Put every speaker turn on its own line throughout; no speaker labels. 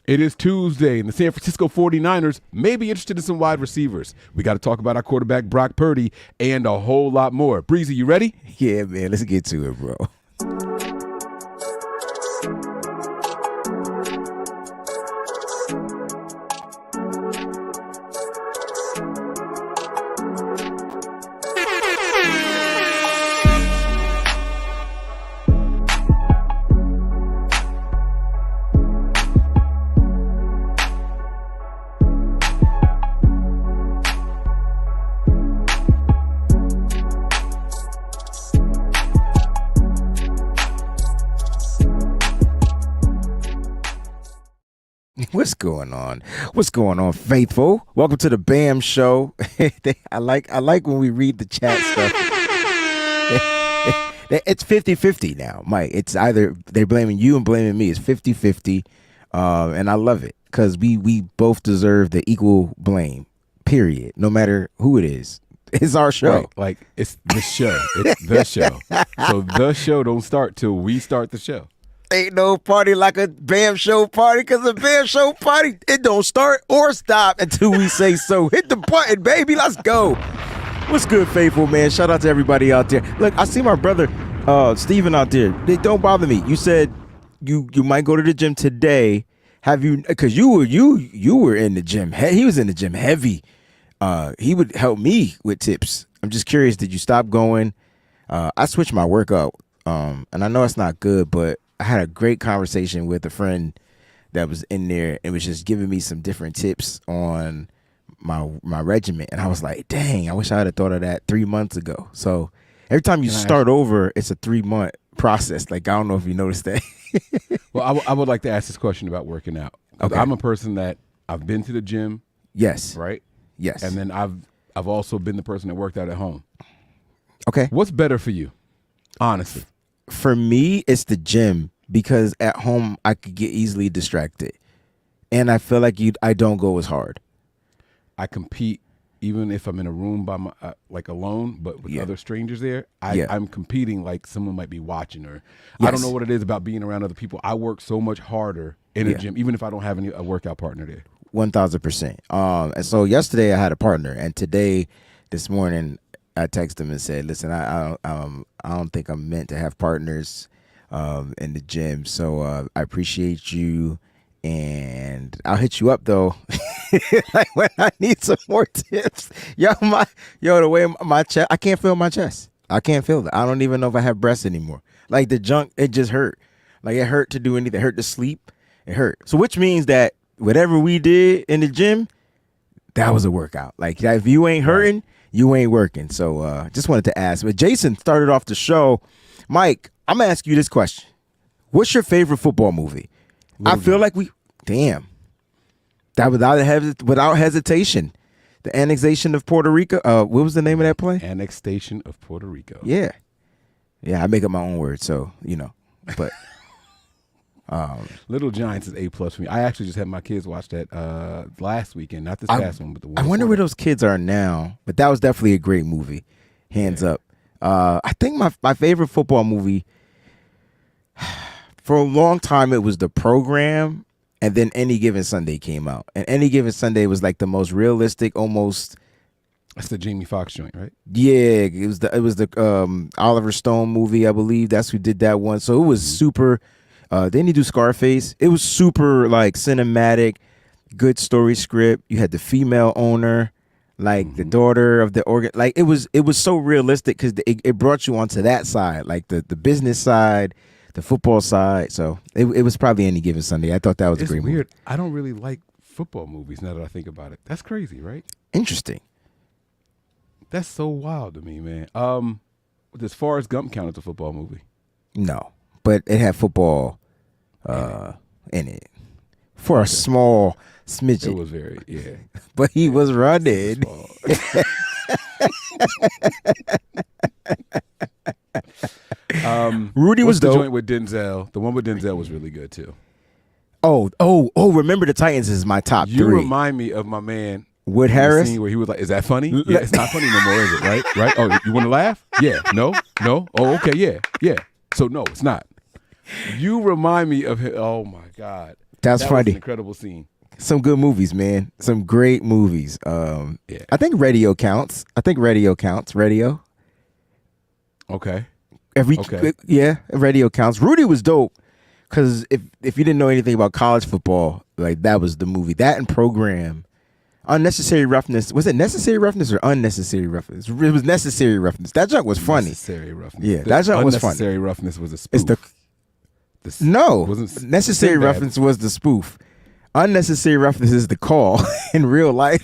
It is Tuesday, and the San Francisco 49ers may be interested in some wide receivers. We got to talk about our quarterback, Brock Purdy, and a whole lot more. Breezie, you ready?
Yeah, man. Let's get to it, bro. What's going on? What's going on, faithful? Welcome to the BAM show. I like when we read the chat stuff. It's 50-50 now, Mike. It's either they're blaming you and blaming me. It's 50-50, and I love it because we both deserve the equal blame, period, no matter who it is. It's our show.
Right. Like, it's the show. It's the show. So the show don't start till we start the show.
Ain't no party like a BAM show party, because a BAM show party, it don't start or stop until we say so. Hit the button, baby. Let's go. What's good, faithful, man? Shout out to everybody out there. Look, I see my brother Steven out there. Don't bother me. You said you might go to the gym today. Have you? Because you were in the gym. He was in the gym heavy. He would help me with tips. I'm just curious, did you stop going? I switched my workout, and I know it's not good, but I had a great conversation with a friend that was in there and was just giving me some different tips on my regimen. And I was like, dang, I wish I had thought of that 3 months ago. So every time you start over, it's a 3-month process. Like, I don't know if you noticed that.
Well, I would like to ask this question about working out.
Okay.
I'm a person that I've been to the gym.
Yes.
Right?
Yes.
And then I've also been the person that worked out at home.
Okay.
What's better for you, honestly?
For me, it's the gym, because at home I could get easily distracted, and I feel like I don't go as hard.
I compete even if I'm in a room by my like alone, but with other strangers there. I'm competing like someone might be watching, or I don't know what it is about being around other people. I work so much harder in a gym, even if I don't have a workout partner there.
1,000%. And so yesterday I had a partner, and this morning, I texted him and said, "Listen, I don't think I'm meant to have partners in the gym. So I appreciate you, and I'll hit you up though, like when I need some more tips." The way my chest, I can't feel my chest. I can't feel it. I don't even know if I have breasts anymore. Like, the junk, it just hurt. Like, it hurt to do anything. It hurt to sleep. It hurt. So which means that whatever we did in the gym, that was a workout. Like, if you ain't hurting, you ain't working. So just wanted to ask. But Jason started off the show. Mike, I'm going to ask you this question. What's your favorite football movie? I feel like that without hesitation. The annexation of Puerto Rico. What was the name of that play?
Annexation of Puerto Rico.
Yeah. Yeah, I make up my own words, so, but.
Little Giants is A+ for me. I actually just had my kids watch that last weekend, not this past one, but the one.
I wonder where those kids are now. But that was definitely a great movie. Hands up. I think my favorite football movie, for a long time, it was The Program, and then Any Given Sunday came out. And Any Given Sunday was like the most realistic, almost.
That's the Jamie Foxx joint, right?
Yeah, it was the Oliver Stone movie, I believe. That's who did that one. So it was super. Then you do Scarface. It was super, like, cinematic, good story script. You had the female owner, like the daughter of the organ. Like, it was so realistic because it brought you onto that side, like the business side, the football side. So it was probably Any Given Sunday. I thought that was a great movie.
I don't really like football movies now that I think about it. That's crazy, right?
Interesting.
That's so wild to me, man. Does Forrest Gump count as a football movie?
No. But it had football in it for a small smidget.
It was very,
But he was running. Rudy was
the
dope.
joint with Denzel. The one with Denzel was really good too.
Oh! Remember the Titans is my top 3.
You remind me of my man
Wood Harris,
where he was like, "Is that funny? Yeah, it's not funny no more, is it? Right? Oh, you want to laugh? Yeah. No. Oh, okay. Yeah. So no, it's not. You remind me of him. Oh my God.
That's
that
funny.
Was an incredible scene.
Some good movies, man. Some great movies. I think radio counts. Radio.
Okay.
Radio counts. Rudy was dope because if you didn't know anything about college football, like that was the movie. That and Program. Unnecessary Roughness. Was it Necessary Roughness or Unnecessary Roughness? It was Necessary Roughness. That junk was funny.
Necessary Roughness.
Yeah, that junk was funny.
Unnecessary Roughness was a spoof.
Necessary Roughness was the spoof. Unnecessary Roughness is the call in real life.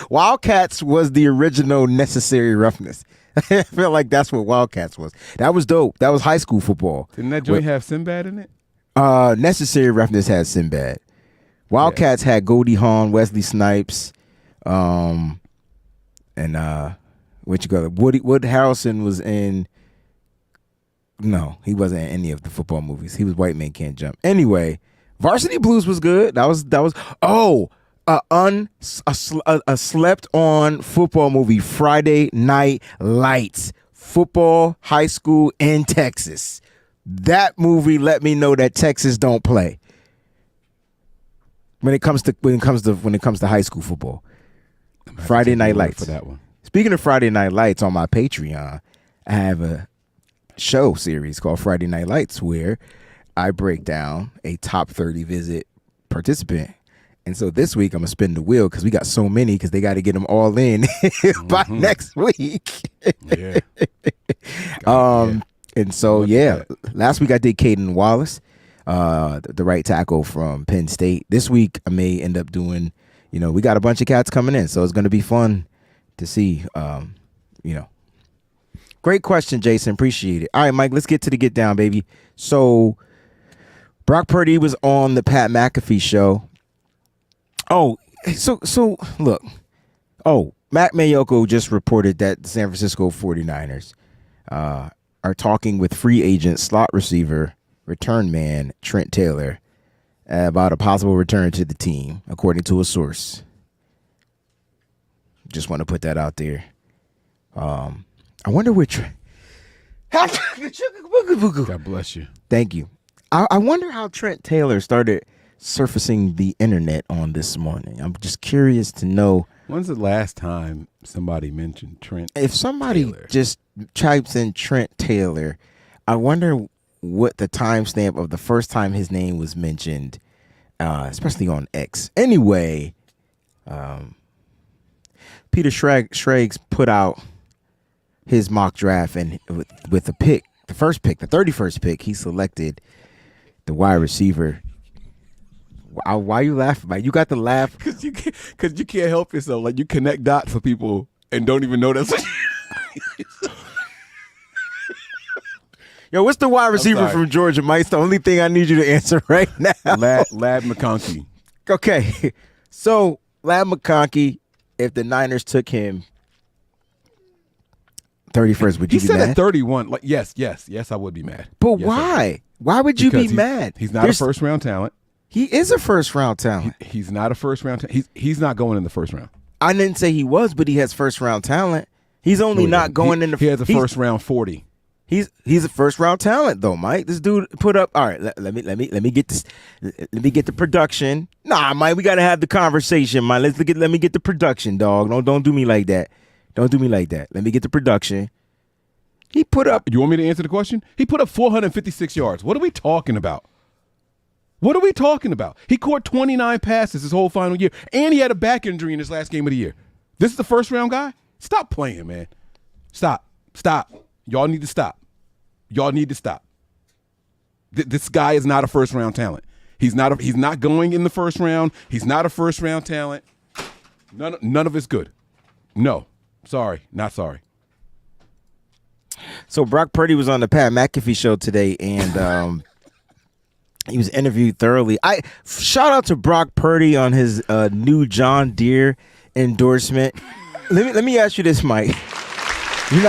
Wildcats was the original Necessary Roughness. I feel like that's what Wildcats was. That was dope. That was high school football.
Didn't that joint have Sinbad in it?
Necessary Roughness had Sinbad. Wildcats had Goldie Hawn, Wesley Snipes, and Wood Harrelson was in. No, he wasn't in any of the football movies. He was White Man Can't Jump. Anyway, Varsity Blues was good. That was a slept on football movie, Friday Night Lights. Football, high school in Texas. That movie let me know that Texas don't play when it comes to high school football. Friday Night Lights.
For that one.
Speaking of Friday Night Lights, on my Patreon, I have a show series called Friday Night Lights where I break down a top 30 visit participant. And so this week I'm gonna spin the wheel because we got so many because they got to get them all in by next week.
Yeah.
And so last week I did Caden Wallace, the right tackle from Penn State. This week I may end up doing, we got a bunch of cats coming in, so it's gonna be fun to see. Great question, Jason. Appreciate it. All right, Mike, let's get to the get down, baby. So Brock Purdy was on the Pat McAfee show. Oh, so look. Oh, Matt Mayoko just reported that the San Francisco 49ers are talking with free agent slot receiver return man Trent Taylor about a possible return to the team, according to a source. Just want to put that out there. I wonder which. God
bless you.
Thank you. I wonder how Trent Taylor started surfacing the internet on this morning. I'm just curious to know.
When's the last time somebody mentioned Trent
If somebody
Taylor?
Just types in Trent Taylor, I wonder what the timestamp of the first time his name was mentioned, especially on X. Anyway, Peter Schrags put out his mock draft, and with the pick, the first pick, the 31st pick, he selected the wide receiver. Why you laughing, Mike? You got to laugh
because you can't help yourself. Like you connect dots for people and don't even know that's.
Yo, what's the wide receiver from Georgia, Mike? It's the only thing I need you to answer right now.
Lad McConkey.
Okay, so Lad McConkey, if the Niners took him 31st, would you be mad? He said
at 31. Like yes, I would be mad.
But
yes,
why? Why would you be mad?
He's not a first round talent.
He is a first round talent.
He's not a first round talent. He's not going in the first round.
I didn't say he was, but he has first round talent. He's only not going in the.
He has a first round 40.
He's a first round talent though, Mike. This dude put up. All right, let me get this. Let me get the production. Nah, Mike, we gotta have the conversation, Mike. Let me get the production, dog. Don't do me like that. Don't do me like that. Let me get the production. He put up.
You want me to answer the question? He put up 456 yards. What are we talking about? What are we talking about? He caught 29 passes his whole final year, and he had a back injury in his last game of the year. This is the first round guy? Stop playing, man. Stop. Y'all need to stop. This guy is not a first round talent. He's not going in the first round. He's not a first round talent. None of it's good. No. Sorry. Not sorry.
So Brock Purdy was on the Pat McAfee show today, and he was interviewed thoroughly. Shout out to Brock Purdy on his new John Deere endorsement. Let me ask you this, Mike. You're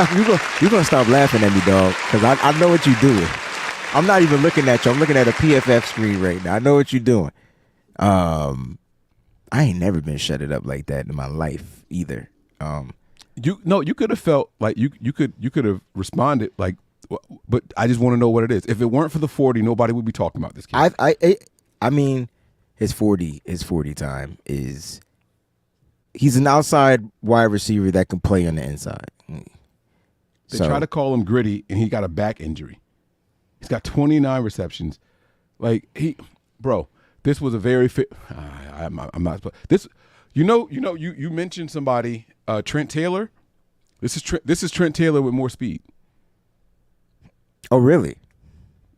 gonna stop laughing at me, dog, because I know what you're doing. I'm not even looking at you. I'm looking at a PFF screen right now. I know what you're doing. I ain't never been shut it up like that in my life either.
You could have felt like you could have responded like but I just want to know what it is. If it weren't for the 40, nobody would be talking about this kid.
I mean, his 40 time is he's an outside wide receiver that can play on the inside.
They try to call him gritty, and he got a back injury. He's got 29 receptions. Like this was a very fit. I'm not. This, you mentioned somebody, Trent Taylor. This is Trent Taylor with more speed.
Oh, really?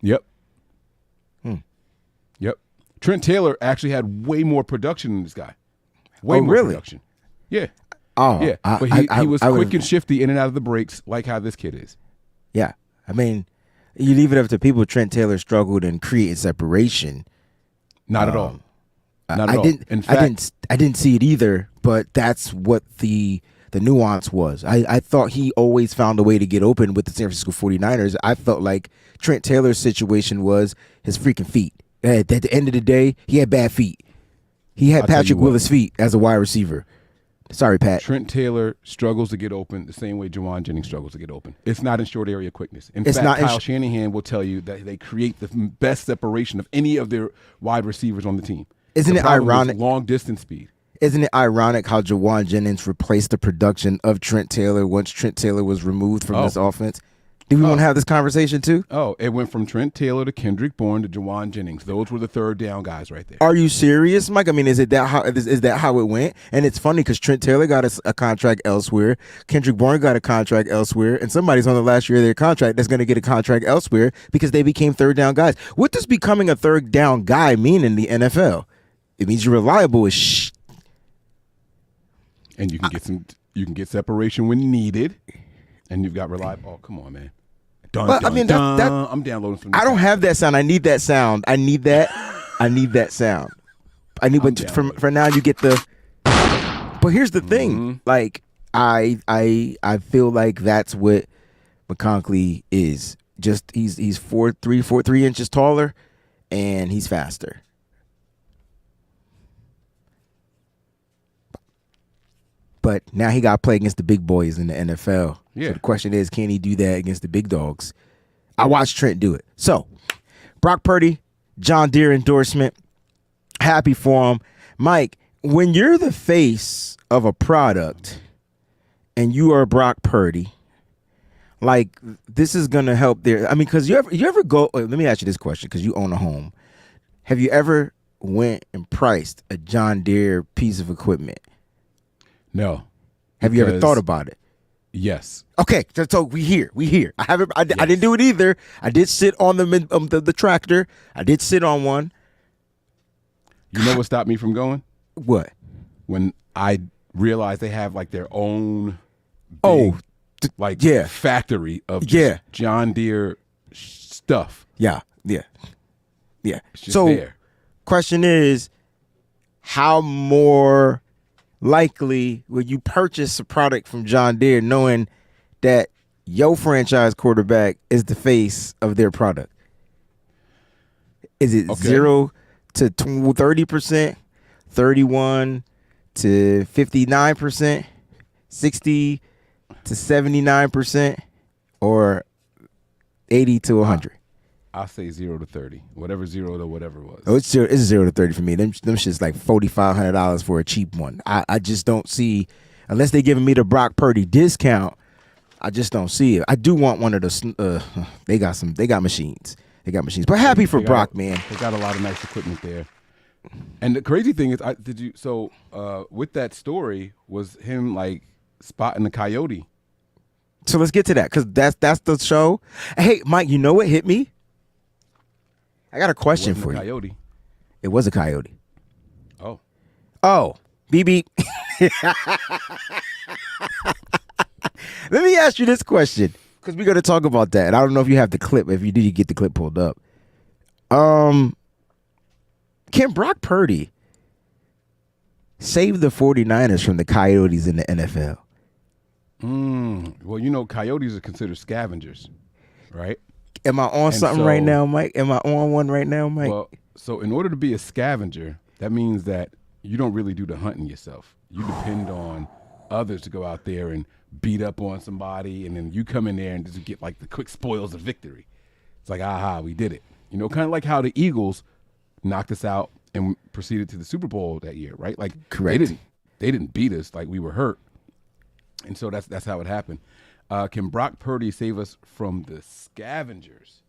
Yep. Yep. Trent Taylor actually had way more production than this guy. Way more production. Yeah.
Oh,
yeah. But he was quick and shifty in and out of the breaks, like how this kid is.
Yeah. I mean, you leave it up to people. Trent Taylor struggled in creating separation.
Not at all. Not at all. In
fact, I didn't see it either, but that's what the nuance was. I thought he always found a way to get open with the San Francisco 49ers. I felt like Trent Taylor's situation was his freaking feet. At the end of the day, he had bad feet. He had Patrick Willis' feet as a wide receiver. Sorry, Pat.
Trent Taylor struggles to get open the same way Juwan Jennings struggles to get open. It's not in short area quickness. In fact, Kyle Shanahan will tell you that they create the best separation of any of their wide receivers on the team.
Isn't it ironic?
Long distance speed.
Isn't it ironic how Juwan Jennings replaced the production of Trent Taylor once Trent Taylor was removed from this offense? Do we want to have this conversation too?
Oh, it went from Trent Taylor to Kendrick Bourne to Juwan Jennings. Those were the third down guys right there.
Are you serious, Mike? I mean, is that how it went? And it's funny because Trent Taylor got a contract elsewhere. Kendrick Bourne got a contract elsewhere. And somebody's on the last year of their contract that's going to get a contract elsewhere because they became third down guys. What does becoming a third down guy mean in the NFL? It means you're reliable as shit.
And you can get separation when needed. And you've got reliable. Oh, come on, man. I'm downloading from.
I don't have that sound. I need that sound. I need that sound. For now you get the. But here's the thing.
Mm-hmm.
Like I feel like that's what McConkey is. Just he's 4'3" inches taller, and he's faster. But now he got to play against the big boys in the NFL.
Yeah.
So the question is, can he do that against the big dogs? I watched Trent do it. So, Brock Purdy, John Deere endorsement. Happy for him. Mike, when you're the face of a product and you are Brock Purdy, like, this is going to help there. I mean, because you ever go, let me ask you this question because you own a home. Have you ever went and priced a John Deere piece of equipment?
No.
Have you ever thought about it?
Yes.
Okay, so we here. I haven't. I didn't do it either. I did sit on the tractor. I did sit on one.
You know what stopped me from going?
What?
When I realized they have like their own factory of just John Deere stuff.
Yeah.
It's just
so,
there.
Question is, how more likely will you purchase a product from John Deere knowing that your franchise quarterback is the face of their product? Is it 0 to 30%, 31 to 59%, 60 to 79%, or 80 to 100?
I'll say 0 to 30, whatever 0 to whatever was.
Oh, it's 0 to 30 for me. Them shit's like $4,500 for a cheap one. I just don't see, unless they're giving me the Brock Purdy discount, I just don't see it. I do want one of the. They got machines. But happy for Brock, man.
They got a lot of nice equipment there. And the crazy thing is, with that story was him like spotting the coyote.
So let's get to that because that's the show. Hey, Mike, you know what hit me? I got a question for you.
Coyote.
It was a coyote.
Oh,
beep beep. Let me ask you this question because we're going to talk about that. And I don't know if you have the clip. If you do, you get the clip pulled up. Can Brock Purdy save the 49ers from the coyotes in the NFL?
Well, coyotes are considered scavengers, right?
Am I on something right now, Mike? Am I on one right now, Mike?
Well, so in order to be a scavenger, that means that you don't really do the hunting yourself. You depend on others to go out there and beat up on somebody, and then you come in there and just get like the quick spoils of victory. It's like, aha, we did it. You know, kind of like how the Eagles knocked us out and proceeded to the Super Bowl that year, right? Like,
correct.
They didn't beat us, like we were hurt, and so that's how it happened. Can Brock Purdy save us from the scavengers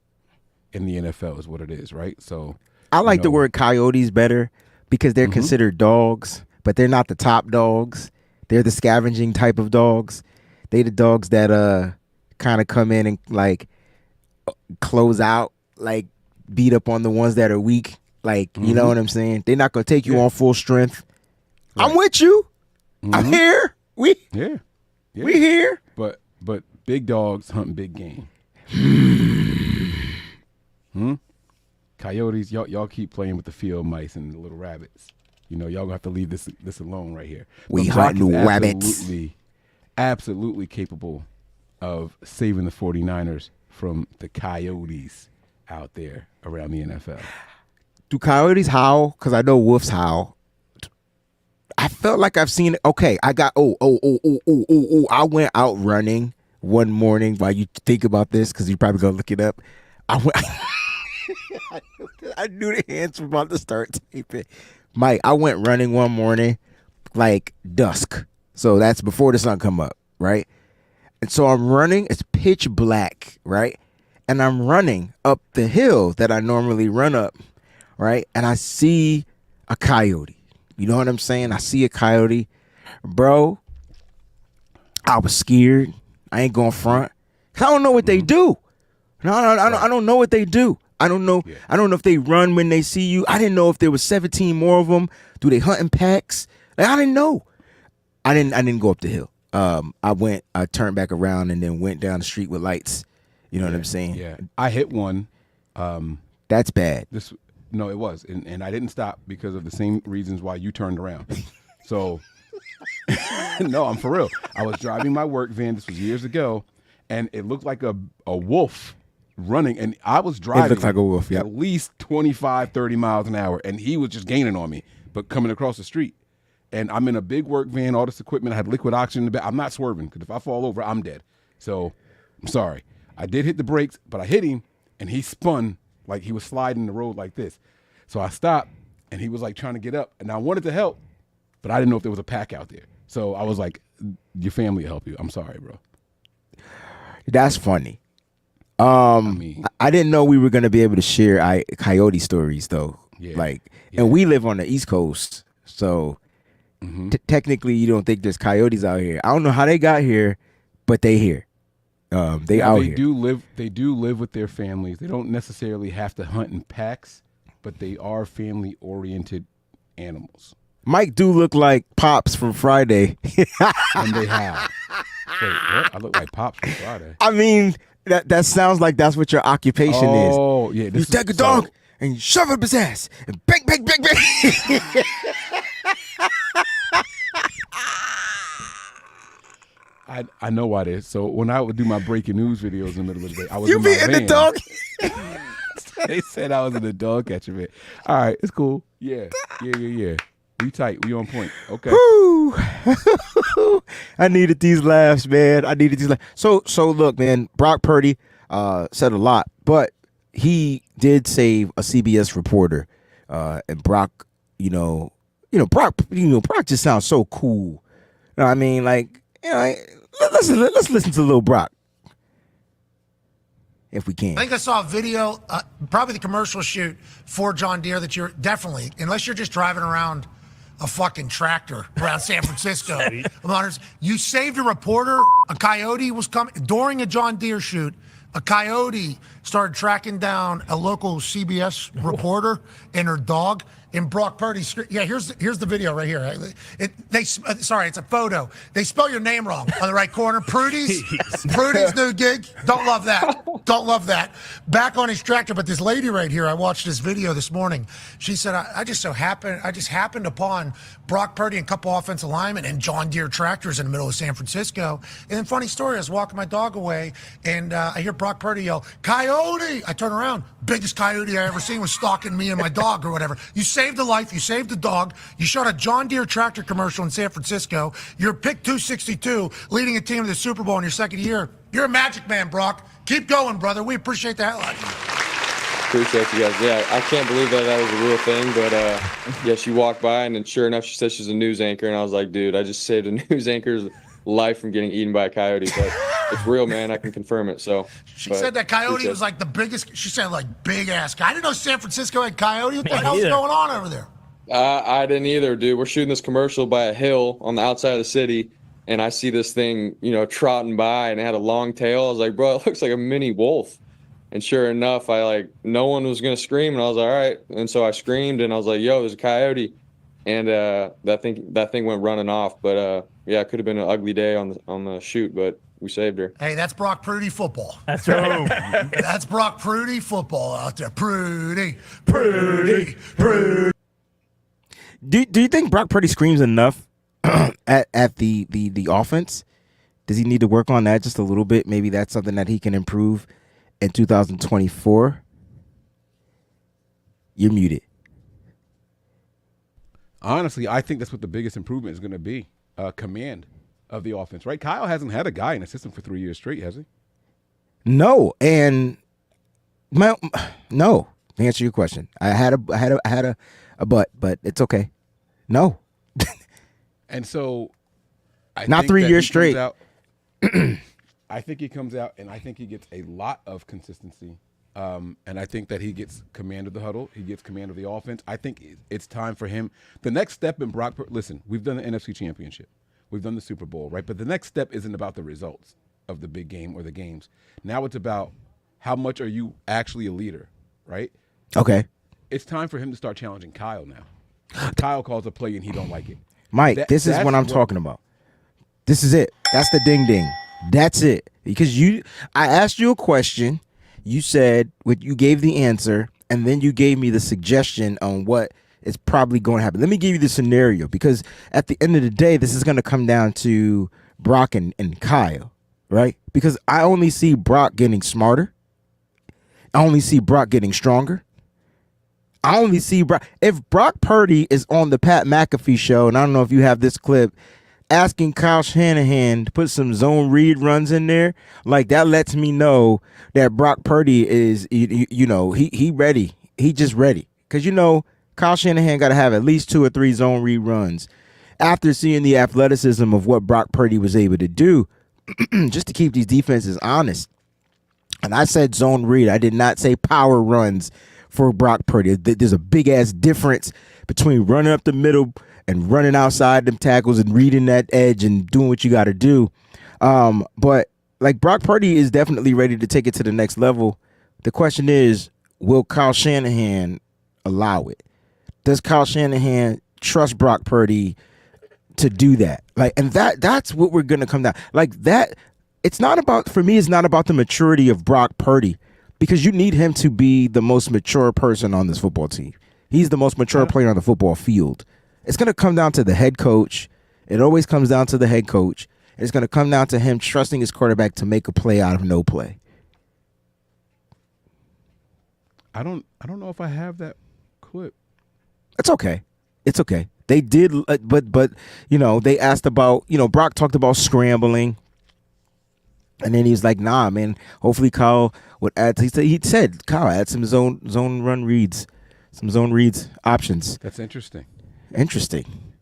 in the NFL? Is what it is, right? So
I like the word coyotes better because they're considered dogs, but they're not the top dogs. They're the scavenging type of dogs. They the dogs that kind of come in and like close out, like beat up on the ones that are weak. Like, you know what I'm saying? They're not gonna take you on full strength. Right. I'm with you. I'm here. We here.
But big dogs hunt big game. Coyotes, y'all keep playing with the field mice and the little rabbits. You know, y'all gonna have to leave this alone right here.
We hunt rabbits.
Absolutely capable of saving the 49ers from the coyotes out there around the NFL.
Do coyotes howl? Because I know wolves howl. I felt like I've seen it. Okay, I got I went out running one morning while you think about this because you're probably gonna look it up. I knew the hands were about to start taping. Mike, I went running one morning like dusk. So that's before the sun come up, right? And so I'm running, it's pitch black, right? And I'm running up the hill that I normally run up, right? And I see a coyote. You know what I'm saying? I see a coyote. Bro, I was scared. I ain't going front. I don't know what they do. I don't know what they do. I don't know. Yeah. I don't know if they run when they see you. I didn't know if there was 17 more of them. Do they hunt in packs? Like, I didn't know. I didn't go up the hill. I turned back around and then went down the street with lights. You know what I'm saying?
Yeah. I hit one.
That's bad.
No, it was. And I didn't stop because of the same reasons why you turned around. So, no, I'm for real. I was driving my work van. This was years ago. And it looked like a wolf running. And I was driving. It
looked like a wolf, yeah.
At least 25, 30 miles an hour. And he was just gaining on me, but coming across the street. And I'm in a big work van, all this equipment. I had liquid oxygen in the back. I'm not swerving because if I fall over, I'm dead. So, I'm sorry. I did hit the brakes, but I hit him, and he spun like he was sliding the road like this. So I stopped, and he was like trying to get up, and I wanted to help, but I didn't know if there was a pack out there. So I was like, your family will help you. I'm sorry, bro.
That's funny. I didn't know we were going to be able to share coyote stories, though. Yeah. And we live on the East Coast, so technically you don't think there's coyotes out here. I don't know how they got here, but they here. They do live with their families. They don't necessarily have to hunt in packs, but they are family-oriented animals. Mike do look like Pops from Friday.
And they have. Wait, what? I look like Pops from Friday.
I mean, that sounds like that's what your occupation is.
Oh, yeah.
You take a dog and you shove it up his ass and bang, bang, bang, bang.
I know why this. So when I would do my breaking news videos in the middle of the day, I was
in the dog.
They said I was in the dog catcher, man. All right, it's cool. Yeah. We tight. We on point. Okay.
I needed these laughs, man. So look, man. Brock Purdy said a lot, but he did save a CBS reporter. And Brock, Brock just sounds so cool. You know what I mean? Like, let's listen to little Brock, if we can.
I think I saw a video, probably the commercial shoot for John Deere that you're definitely, unless you're just driving around a fucking tractor around San Francisco. You saved a reporter. A coyote was coming during a John Deere shoot. A coyote started tracking down a local CBS reporter and her dog. And Brock Purdy, here's the video right here. Sorry, it's a photo. They spell your name wrong on the right corner. Prudy's new gig. Don't love that. Back on his tractor, but this lady right here, I watched this video this morning. She said, I just happened upon Brock Purdy and a couple offensive linemen and John Deere tractors in the middle of San Francisco. And then funny story, I was walking my dog away and I hear Brock Purdy yell, "Coyote!" coyote. I turn around. Biggest coyote I ever seen was stalking me and my dog or whatever. You saved a life. You saved the dog. You shot a John Deere tractor commercial in San Francisco. You're pick 262, leading a team to the Super Bowl in your second year. You're a magic man, Brock. Keep going, brother. We appreciate the hell out of you.
Appreciate you guys. Yeah, I can't believe that was a real thing, but yeah, she walked by, and then sure enough, she said she's a news anchor, and I was like, dude, I just saved a news anchor's life from getting eaten by a coyote. But it's real, man. I can confirm it. So
she said that coyote was like the biggest. She said like big ass. I didn't know San Francisco had coyote. What the hell's going on over there?
I didn't either, dude. We're shooting this commercial by a hill on the outside of the city, and I see this thing, trotting by, and it had a long tail. I was like, bro, it looks like a mini wolf. And sure enough, no one was going to scream. And I was like, all right. And so I screamed, and I was like, yo, there's a coyote. And that thing went running off. But yeah, it could have been an ugly day on the shoot, but we saved her.
Hey, that's Brock Purdy football.
That's right.
That's Brock Purdy football out there. Purdy.
Do you think Brock Purdy screams enough at the offense? Does he need to work on that just a little bit? Maybe that's something that he can improve in 2024. You're muted.
Honestly, I think that's what the biggest improvement is going to be. Command of the offense, right? Kyle hasn't had a guy in the system for 3 years straight, has he?
No, and no. To answer your question, I had a but it's okay. No.
And so,
not 3 years straight.
I think he comes out, and I think he gets a lot of consistency. And I think that he gets command of the huddle. He gets command of the offense. I think it's time for him. The next step in Brock, listen, we've done the NFC Championship. We've done the Super Bowl, right? But the next step isn't about the results of the big game or the games. Now it's about how much are you actually a leader, right?
Okay.
It's time for him to start challenging Kyle now. Kyle calls a play and he don't like it.
Mike, this is what I'm talking about. This is it. That's the ding ding. That's it. Because I asked you a question. You said you gave the answer, and then you gave me the suggestion on what is probably going to happen. Let me give you the scenario, because at the end of the day, this is going to come down to Brock and Kyle, right? Because I only see Brock getting smarter. I only see Brock getting stronger. I only see Brock. If Brock Purdy is on the Pat McAfee show, and I don't know if you have this clip, asking Kyle Shanahan to put some zone read runs in there, like that lets me know that Brock Purdy is, he ready. He just ready. Because, Kyle Shanahan got to have at least 2 or 3 zone read runs after seeing the athleticism of what Brock Purdy was able to do just to keep these defenses honest. And I said zone read. I did not say power runs for Brock Purdy. There's a big-ass difference between running up the middle and running outside them tackles and reading that edge and doing what you got to do. But like Brock Purdy is definitely ready to take it to the next level. The question is, will Kyle Shanahan allow it? Does Kyle Shanahan trust Brock Purdy to do that? Like, and that's what we're going to come down. Like that, it's not about the maturity of Brock Purdy, because you need him to be the most mature person on this football team. He's the most mature player on the football field. It's going to come down to the head coach. It always comes down to the head coach. It's going to come down to him trusting his quarterback to make a play out of no play.
I don't know if I have that clip.
It's okay. It's okay. They did, but they asked about, Brock talked about scrambling, and then he's like, nah, man. Hopefully Kyle would add. He said Kyle add some zone run reads, some zone reads options.
That's interesting.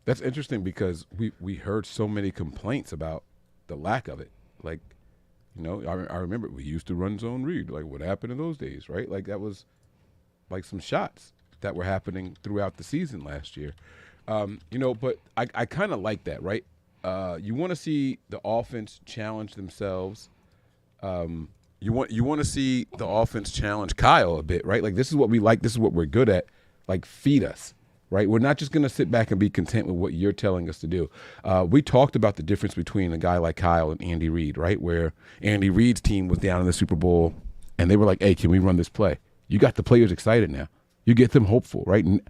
That's
interesting because we heard so many complaints about the lack of it. Like, I remember we used to run zone read. Like, what happened in those days, right? Like, that was like some shots that were happening throughout the season last year. But I kind of like that, right? You want to see the offense challenge themselves. You want to see the offense challenge Kyle a bit, right? Like, this is what we like. This is what we're good at. Like, feed us. Right, we're not just going to sit back and be content with what you're telling us to do. We talked about the difference between a guy like Kyle and Andy Reid, right? Where Andy Reid's team was down in the Super Bowl, and they were like, "Hey, can we run this play?" You got the players excited now. You get them hopeful, right? And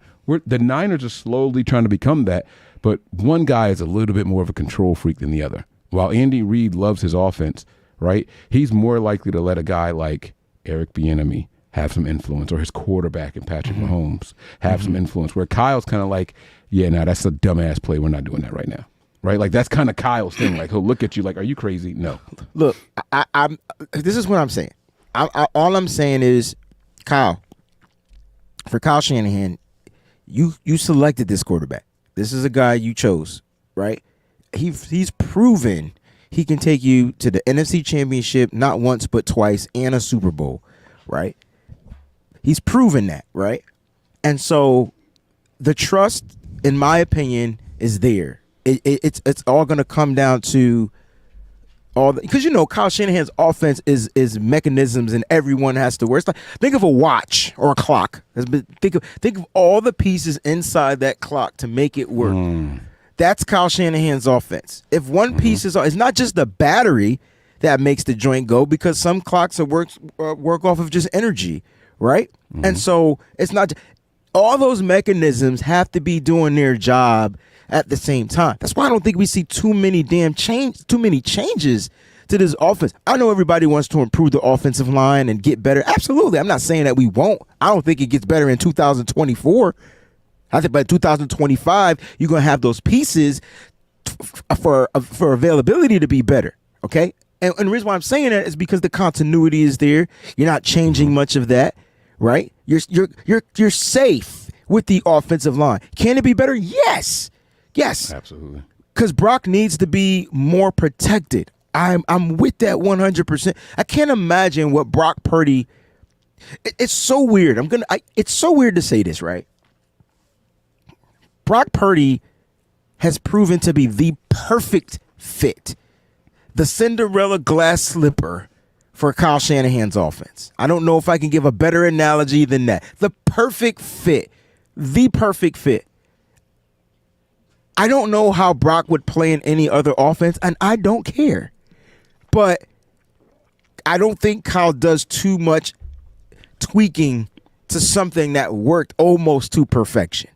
the Niners are slowly trying to become that, but one guy is a little bit more of a control freak than the other. While Andy Reid loves his offense, right? He's more likely to let a guy like Eric Bieniemy have some influence, or his quarterback and Patrick Mahomes have some influence, where Kyle's kind of like, yeah, nah, that's a dumbass play. We're not doing that right now. Right? Like, that's kind of Kyle's thing. Like, he'll look at you like, are you crazy? No.
Look, I'm. This is what I'm saying. All I'm saying is, Kyle, for Kyle Shanahan, you selected this quarterback. This is a guy you chose, right? He's proven he can take you to the NFC Championship not once but twice and a Super Bowl, right? He's proven that, right? And so the trust, in my opinion, is there. It's all going to come down to all because Kyle Shanahan's offense is mechanisms, and everyone has to wear. It's like, think of a watch or a clock. Think of all the pieces inside that clock to make it work. That's Kyle Shanahan's offense. If one piece it's not just the battery that makes the joint go, because some clocks work off of just energy, right? And so it's not all those mechanisms have to be doing their job at the same time. That's why I don't think we see too many changes to this offense. I know everybody wants to improve the offensive line and get better. Absolutely. I'm not saying that we won't. I don't think it gets better in 2024. I think by 2025, you're going to have those pieces for availability to be better. Okay? And the reason why I'm saying that is because the continuity is there. You're not changing much of that, right? You're safe with the offensive line. Can it be better? Yes. Yes.
Absolutely.
Because Brock needs to be more protected. I'm with that 100%. I can't imagine what Brock Purdy. It's so weird. It's so weird to say this, right? Brock Purdy has proven to be the perfect fit, the Cinderella glass slipper for Kyle Shanahan's offense. I don't know if I can give a better analogy than that. The perfect fit. The perfect fit. I don't know how Brock would play in any other offense, and I don't care. But I don't think Kyle does too much tweaking to something that worked almost to perfection.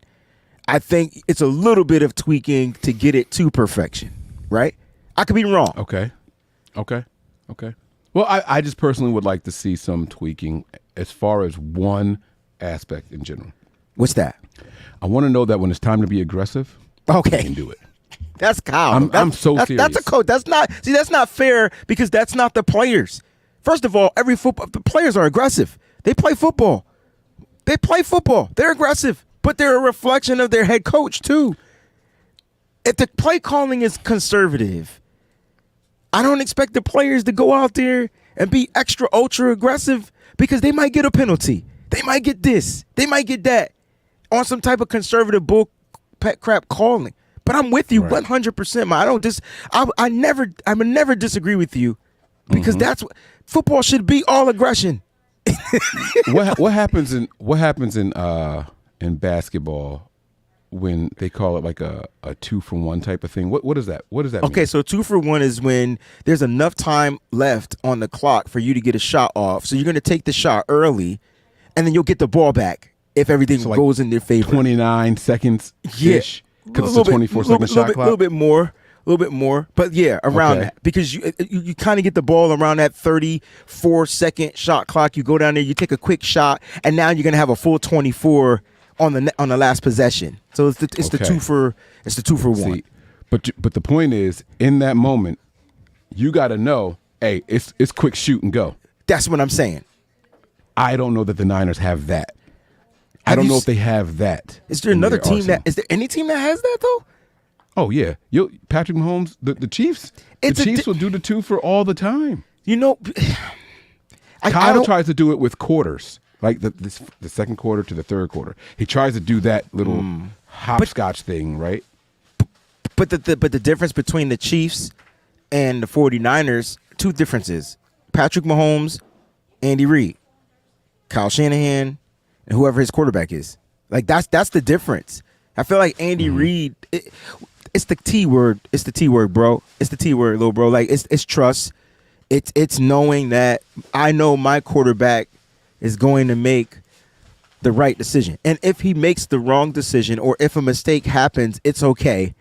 I think it's a little bit of tweaking to get it to perfection, right? I could be wrong.
Okay. Well, I just personally would like to see some tweaking as far as one aspect in general.
What's that?
I want to know that when it's time to be aggressive,
okay,
you can do it.
That's Kyle.
I'm so serious.
That's a coach. That's not fair, because that's not the players. First of all, the players are aggressive. They play football. They're aggressive, but they're a reflection of their head coach too. If the play calling is conservative, I don't expect the players to go out there and be extra ultra aggressive, because they might get a penalty. They might get this. They might get that on some type of conservative bull crap calling. But I'm with you 100%. I would never disagree with you, because that's what football should be, all aggression.
What happens in basketball when they call it like a 2-for-1 type of thing? What is that? What does that mean?
Okay, so 2-for-1 is when there's enough time left on the clock for you to get a shot off. So you're going to take the shot early, and then you'll get the ball back if everything goes in their favor.
29 seconds ish. Because it's a 24-second shot clock.
A little bit more. But yeah, around that. Because you kind of get the ball around that 34-second shot clock. You go down there, you take a quick shot, and now you're going to have a full 24 on the last possession. So it's the 2-for-1.
See, but the point is, in that moment, you got to know, hey, it's quick shoot and go.
That's what I'm saying.
I don't know that the Niners have that. I don't know if they have that.
Is there another team is there any team that has that though?
Oh yeah, Patrick Mahomes, the Chiefs. The Chiefs will do the 2 for all the time. Kyle tries to do it with quarters, like the second quarter to the third quarter. He tries to do that little hopscotch thing, right?
But the difference between the Chiefs and the 49ers, two differences: Patrick Mahomes, Andy Reid, Kyle Shanahan, and whoever his quarterback is. Like that's the difference. I feel like Andy Reid, it's the T word. It's the T word, bro. It's the T word, little bro. Like it's trust. It's knowing that I know my quarterback is going to make the right decision. And if he makes the wrong decision, or if a mistake happens, it's okay.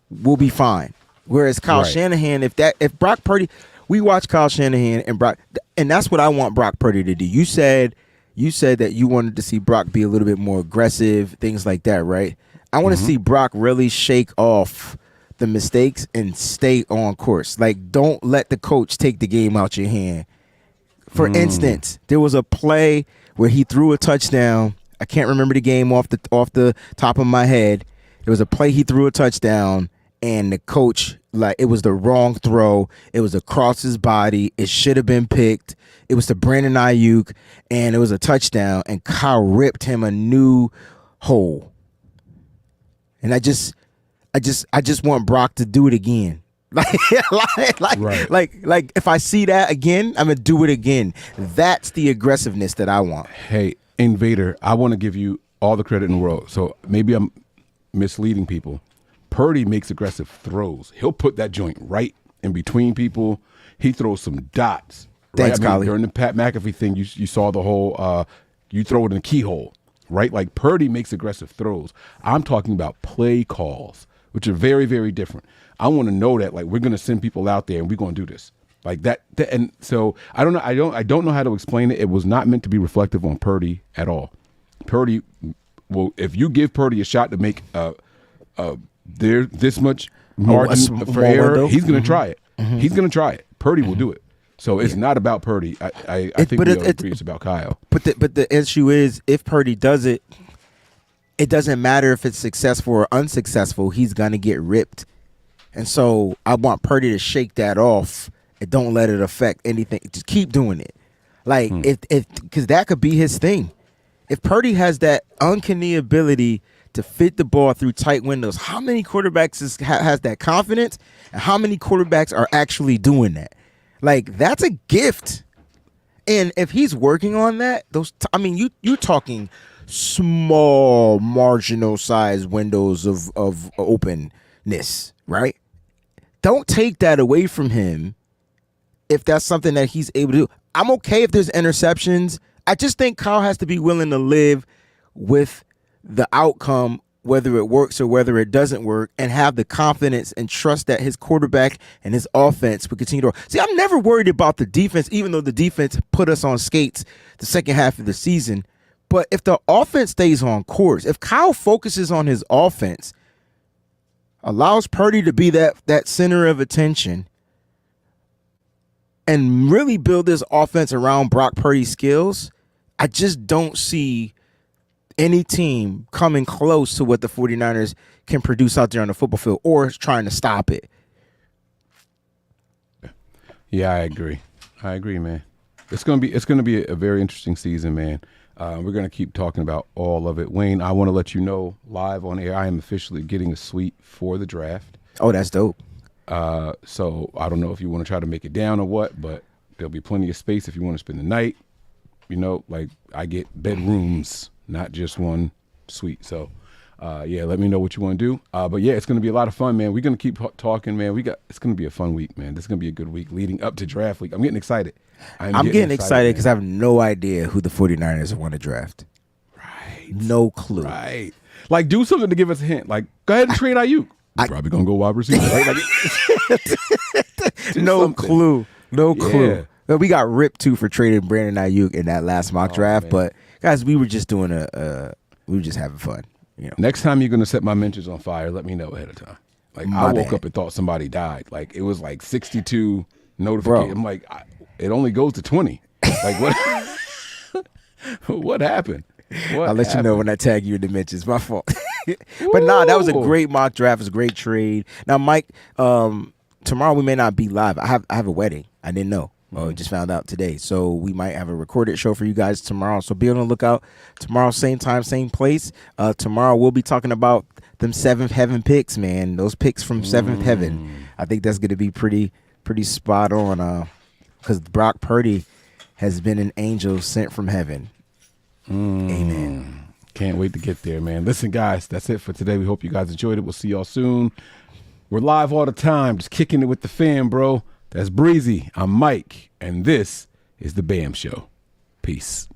We'll be fine. Whereas Kyle Shanahan, if Brock Purdy, we watch Kyle Shanahan and Brock, and that's what I want Brock Purdy to do. You said that you wanted to see Brock be a little bit more aggressive, things like that, right? I want to see Brock really shake off the mistakes and stay on course. Like, don't let the coach take the game out your hand. For instance, there was a play where he threw a touchdown. I can't remember the game off the top of my head. There was a play he threw a touchdown, and the coach, like, it was the wrong throw. It was across his body. It should have been picked. It was to Brandon Ayuk, and it was a touchdown, and Kyle ripped him a new hole. And I just want Brock to do it again. Like if I see that again, I'm gonna do it again. That's the aggressiveness that I want.
Hey, Invader, I want to give you all the credit in the world. So maybe I'm misleading people. Purdy makes aggressive throws. He'll put that joint right in between people. He throws some dots.
Thanks, Collie.
During the Pat McAfee thing, you saw the whole you throw it in a keyhole, right? Like, Purdy makes aggressive throws. I'm talking about play calls, which are very, very different. I want to know that, like, we're going to send people out there and we're going to do this. Like that, and so I don't know. I don't know how to explain it. It was not meant to be reflective on Purdy at all. Purdy, well, if you give Purdy a shot to make there this much margin for error, he's going to try it. He's going to try it. Purdy will do it. So it's not about Purdy. I think we all agree it's about Kyle.
But the issue is, if Purdy does it, it doesn't matter if it's successful or unsuccessful. He's going to get ripped. And so I want Purdy to shake that off and don't let it affect anything. Just keep doing it. Like, because that could be his thing. If Purdy has that uncanny ability to fit the ball through tight windows, how many quarterbacks has that confidence, and how many quarterbacks are actually doing that? Like, that's a gift. And if he's working on that, you're talking small marginal size windows of openness, right? Don't take that away from him if that's something that he's able to do. I'm okay if there's interceptions. I just think Kyle has to be willing to live with the outcome, whether it works or whether it doesn't work, and have the confidence and trust that his quarterback and his offense will continue to. See, I'm never worried about the defense, even though the defense put us on skates the second half of the season. But if the offense stays on course, if Kyle focuses on his offense, allows Purdy to be that center of attention, and really build this offense around Brock Purdy's skills, I just don't see any team coming close to what the 49ers can produce out there on the football field, or trying to stop it.
Yeah, I agree, man. It's gonna be a very interesting season, man. We're gonna keep talking about all of it. Wayne, I want to let you know live on air, I am officially getting a suite for the draft.
Oh, that's dope.
So I don't know if you want to try to make it down or what, but there'll be plenty of space if you want to spend the night. You know, like, I get bedrooms, not just one suite. So, yeah, let me know what you want to do. But yeah, it's going to be a lot of fun, man. We're going to keep talking, man. It's going to be a fun week, man. This is going to be a good week leading up to draft week. I'm getting excited.
I'm getting excited because I have no idea who the 49ers want to draft.
Right.
No clue.
Right. Like, do something to give us a hint. Like, go ahead and trade Ayuk. You're probably going to go wide receiver, right? Like,
no clue. No clue. Yeah. We got ripped, too, for trading Brandon Ayuk in that last mock draft. Man. But, guys, we were just doing we were just having fun. You know.
Next time you're going to set my mentions on fire, let me know ahead of time. Like, I woke up and thought somebody died. Like, it was like 62 notifications. I'm like, it only goes to 20. Like, what? What happened?
I'll let you know when I tag you in the mentions. My fault. But that was a great mock draft. It was a great trade. Now, Mike, tomorrow we may not be live. I have a wedding. I didn't know. Just found out today. So we might have a recorded show for you guys tomorrow. So be on the lookout. Tomorrow, same time, same place. Tomorrow we'll be talking about them Seventh Heaven picks, man. Those picks from Seventh Heaven. I think that's going to be pretty spot on. Because Brock Purdy has been an angel sent from heaven. Amen.
Can't wait to get there, man. Listen, guys, that's it for today. We hope you guys enjoyed it. We'll see y'all soon. We're live all the time, just kicking it with the fam, bro. That's Breezy. I'm Mike, and this is The BAM Show. Peace.